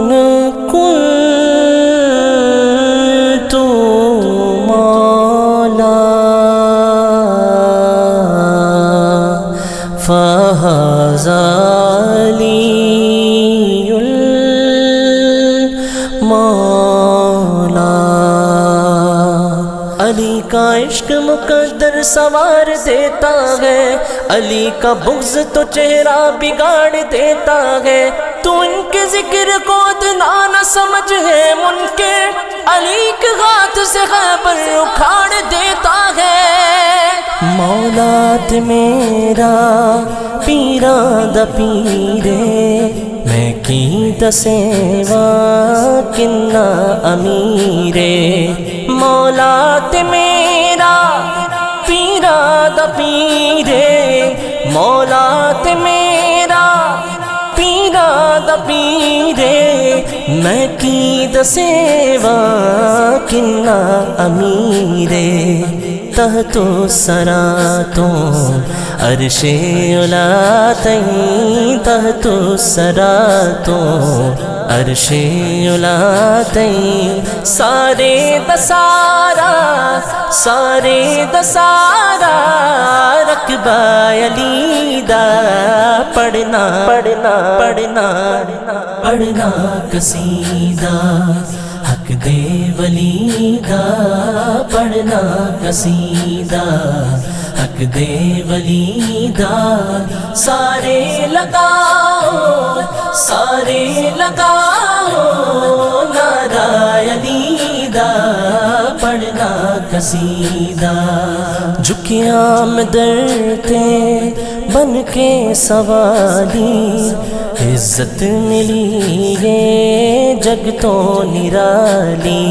من كنت مولا فهذا علي المولا۔ علی کا عشق مقدر سوار دیتا ہے، علی کا بغض تو چہرہ بگاڑ دیتا ہے۔ تو ان کے ذکر کو ادنا نہ سمجھ ہے منکر، علی کے ہاتھ سے خیبر اکھاڑ دیتا ہے۔ مولا تے میرا پیرا دا پیرے، میں کی دسیوا کنا امیرے۔ مولا تے میرا پیرا دا پیرے، مولا تے میرا پیرا دا پیرے، میں کی دسیوا کنا امیرے۔ تحت سرا تو عرش علا تئیں، تحت سرا تو عرش علا تئیں، سارے دسارا سارے دسارا رقبہ علی دا پڑھنا پڑھنا پڑھنا پڑھنا قصیدہ حق دے ولی دا، پڑھنا قصیدہ حق دے ولی دا۔ سارے لگاؤ سارے لگاؤ نعرہ علی دا، پڑھنا قصیدہ۔ جھکے آمد تے بن کے سوالی، عزت ملی ہے جگ تو نرالی۔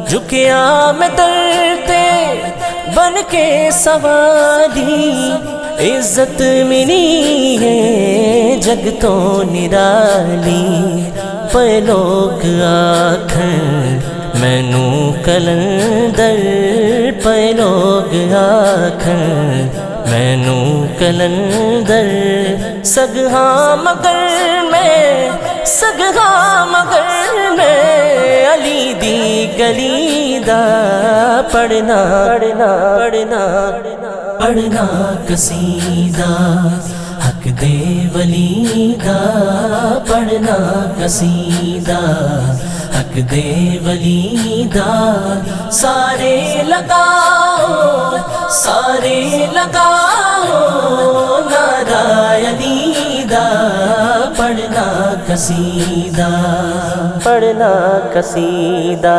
جھکے آمد تے بن کے سوالی، عزت ملی ہے جگ تو نرالی۔ پے لوگ آکھن مینو کلندر، پے لوگ آکھن مینو کلندر، سگہاں مگر میں سگہاں مگر میں علی دی گلی دا، پڑھنا پڑھنا پڑھنا پڑھنا قصیدہ حق دے ولی دا، پڑھنا قصیدہ حق دے ولی دا۔ سارے لگاؤ سارے لگاؤ نعرہ علی دا، پڑھنا قصیدہ پڑھنا قصیدہ۔